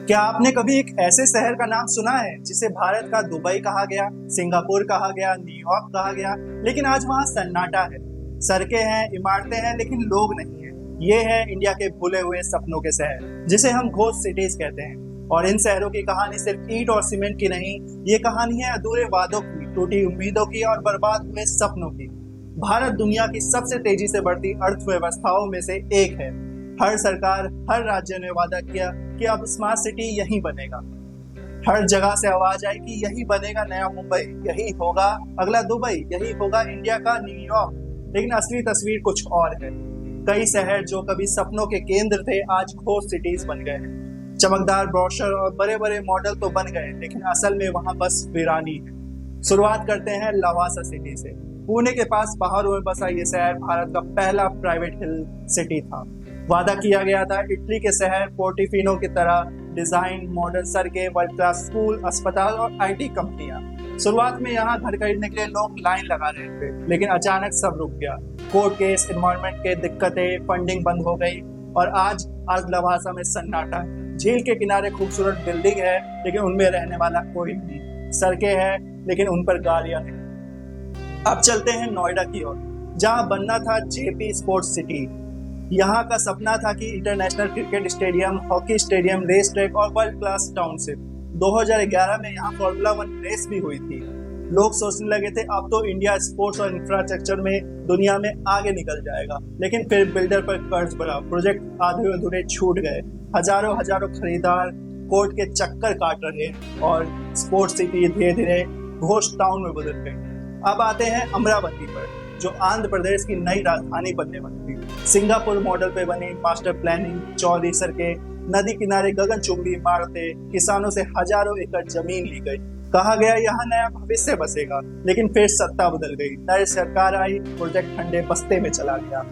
क्या आपने कभी एक ऐसे शहर का नाम सुना है जिसे भारत का दुबई कहा गया, सिंगापुर कहा गया, न्यूयॉर्क कहा गया, लेकिन आज वहाँ सन्नाटा है। सड़कें हैं, इमारतें हैं, लेकिन लोग नहीं है। ये है इंडिया के भूले हुए सपनों के शहर, जिसे हम घोस्ट सिटीज कहते हैं। और इन शहरों की कहानी सिर्फ ईंट और सीमेंट की नहीं, ये कहानी है अधूरे वादों की, टूटी उम्मीदों की और बर्बाद हुए सपनों की। भारत दुनिया की सबसे तेजी से बढ़ती अर्थव्यवस्थाओं में से एक है। हर सरकार, हर राज्य ने वादा किया कि अब स्मार्ट सिटी यही बनेगा। हर जगह से आवाज आई कि यही बनेगा नया मुंबई, यही होगा अगला दुबई, यही होगा इंडिया का न्यूयॉर्क। लेकिन असली तस्वीर कुछ और है। कई शहर जो कभी सपनों के केंद्र थे, आज घोस्ट सिटीज बन गए हैं। चमकदार ब्रोशर और बड़े बड़े मॉडल तो बन गए, लेकिन असल में वहां बस वीरानी है। शुरुआत करते हैं लवासा सिटी से। पुणे के पास पहाड़ों में बसा ये शहर भारत का पहला प्राइवेट हिल सिटी था। वादा किया गया था इटली के शहर पोर्टोफिनो की तरह डिजाइन, मॉडर्न सड़कें, वर्ल्ड क्लास स्कूल, अस्पताल और आईटी कंपनियां। शुरुआत में यहाँ घर खरीदने के लिए लोग लाइन लगा रहे थे, लेकिन अचानक सब रुक गया। कोर्ट केस, एनवायरनमेंट के दिक्कतें, फंडिंग बंद हो गई और आज लवासा में सन्नाटा है। झील के किनारे खूबसूरत बिल्डिंग है, लेकिन उनमें रहने वाला कोई नहीं। सड़कें हैं, लेकिन उन पर गाड़ियां नहीं। अब चलते हैं नोएडा की ओर, जहाँ बनना था जेपी स्पोर्ट्स सिटी। यहाँ का सपना था कि international cricket stadium, hockey stadium, race track और वर्ल्ड क्लास टाउनशिप। 2011 में यहाँ फॉर्मूला 1 रेस भी हुई थी। लोग सोचने लगे थे अब तो इंडिया स्पोर्ट्स और इंफ्रास्ट्रक्चर में दुनिया में आगे निकल जाएगा, लेकिन फिर बिल्डर पर कर्ज बढ़ा, प्रोजेक्ट आधे अधूरे छूट गए। हजारों खरीदार कोर्ट के चक्कर काट रहे और स्पोर्ट्स सिटी धीरे धीरे घोस्ट टाउन में बदल गई। अब आते हैं अमरावती पर, जो आंध्र प्रदेश की नई राजधानी बनने वाली थी। सिंगापुर मॉडल पे बनी मास्टर प्लानिंग, चौड़ी सड़कें, नदी किनारे गगनचुंबी इमारतें, किसानों से हजारों एकड़ जमीन ली गई। कहा गया यहाँ नया भविष्य बसेगा, लेकिन फिर सत्ता बदल गई। नई सरकार आई, प्रोजेक्ट ठंडे बस्ते में चला गया।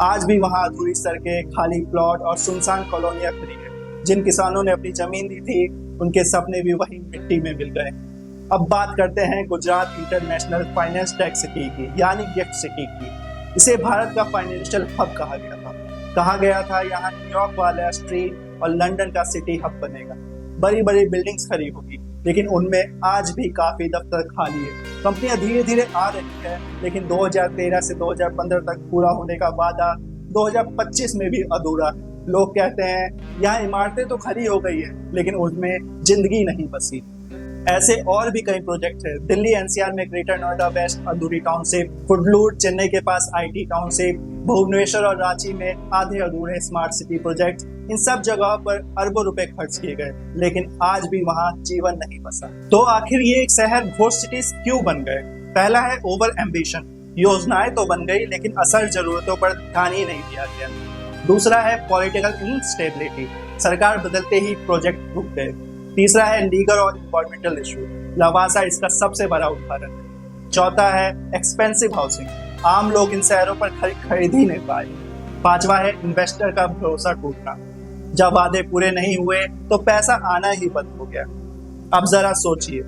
आज भी वहाँ अधूरी सड़कें, खाली प्लॉट और सुनसान कॉलोनियां खड़ी है। जिन किसानों ने अपनी जमीन दी थी, उनके सपने भी वही मिट्टी में मिल गए। अब बात करते हैं Gujarat international finance tech city की, यानी गिफ्ट सिटी की। इसे भारत का फाइनेंशियल हब कहा गया था। कहा गया था यहाँ न्यूयॉर्क वाला स्ट्रीट और लंदन का सिटी हब बनेगा। बड़ी बड़ी बिल्डिंग्स खड़ी होगी, लेकिन उनमें आज भी काफी दफ्तर खाली है। कंपनियां धीरे धीरे आ रही है, लेकिन 2013 से 2015 तक पूरा होने का वादा 2025 में भी अधूरा है। लोग कहते हैं यहाँ इमारतें तो खड़ी हो गई है, लेकिन उनमें जिंदगी नहीं बसी। ऐसे और भी कई प्रोजेक्ट है। दिल्ली एनसीआर में ग्रेटर नोएडा वेस्ट अधूरी टाउनशिप, फुडलूर चेन्नई के पास आईटी टाउनशिप, भुवनेश्वर और रांची में आधे अधूरे स्मार्ट सिटी प्रोजेक्ट। इन सब जगहों पर अरबों रुपए खर्च किए गए, लेकिन आज भी वहाँ जीवन नहीं बसा। तो आखिर ये एक शहर घोस्ट सिटीज क्यों बन गए? पहला है ओवर एम्बिशन। योजनाएं तो बन गई, लेकिन असल जरूरतों पर ध्यान ही नहीं दिया गया। दूसरा है पॉलिटिकल इनस्टेबिलिटी। सरकार बदलते ही प्रोजेक्ट रुक गए। तीसरा है लीगल और इन्वायरमेंटल इशू। लवासा इसका सबसे बड़ा उदाहरण है। चौथा है एक्सपेंसिव हाउसिंग। आम लोग इन शहरों पर खरीद ही नहीं पाए। पांचवा है इन्वेस्टर का भरोसा टूटना। जब वादे पूरे नहीं हुए तो पैसा आना ही बंद हो गया। अब जरा सोचिए,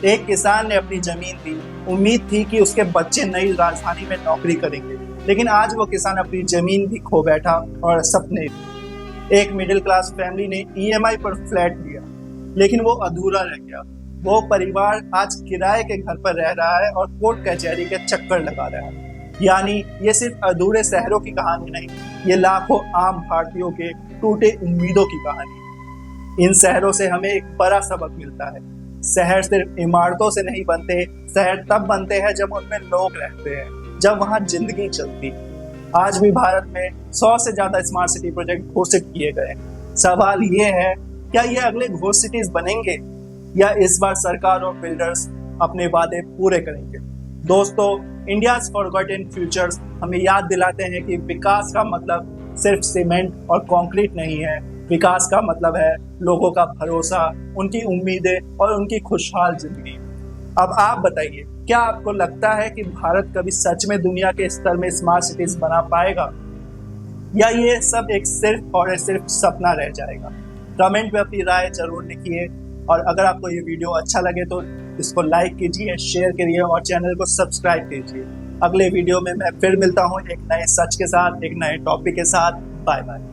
एक किसान ने अपनी जमीन दी, उम्मीद थी कि उसके बच्चे नई राजधानी में नौकरी करेंगे, लेकिन आज वो किसान अपनी जमीन भी खो बैठा और सपने भी। एक मिडिल क्लास फैमिली ने ईएमआई पर फ्लैट लिया, लेकिन वो अधूरा रह गया। वो परिवार आज किराए के घर पर रह रहा है और कोर्ट कचहरी के चक्कर लगा रहा है। यानी ये सिर्फ अधूरे शहरों की कहानी नहीं, ये लाखों आम भारतीयों के टूटे उम्मीदों की कहानी। इन शहरों से हमें एक बड़ा सबक मिलता है। शहर सिर्फ इमारतों से नहीं बनते, शहर तब बनते हैं जब उनमें लोग रहते हैं, जब वहाँ जिंदगी चलती। आज भी भारत में 100 से ज्यादा स्मार्ट सिटी प्रोजेक्ट घोषित किए गए। सवाल ये है, क्या ये अगले घोस्ट सिटीज बनेंगे या इस बार सरकार और बिल्डर्स अपने वादे पूरे करेंगे? दोस्तों, इंडियाज फॉरगॉटन फ्यूचर्स हमें याद दिलाते हैं कि विकास का मतलब सिर्फ सीमेंट और कंक्रीट नहीं है। विकास का मतलब है लोगों का भरोसा, उनकी उम्मीदें और उनकी खुशहाल जिंदगी। अब आप बताइए, क्या आपको लगता है कि भारत कभी सच में दुनिया के स्तर में स्मार्ट सिटीज बना पाएगा, या ये सब एक सिर्फ और सिर्फ सपना रह जाएगा? कमेंट में अपनी राय जरूर लिखिए, और अगर आपको ये वीडियो अच्छा लगे तो इसको लाइक कीजिए, शेयर करिए और चैनल को सब्सक्राइब कीजिए। अगले वीडियो में मैं फिर मिलता हूँ एक नए सच के साथ, एक नए टॉपिक के साथ। Bye bye.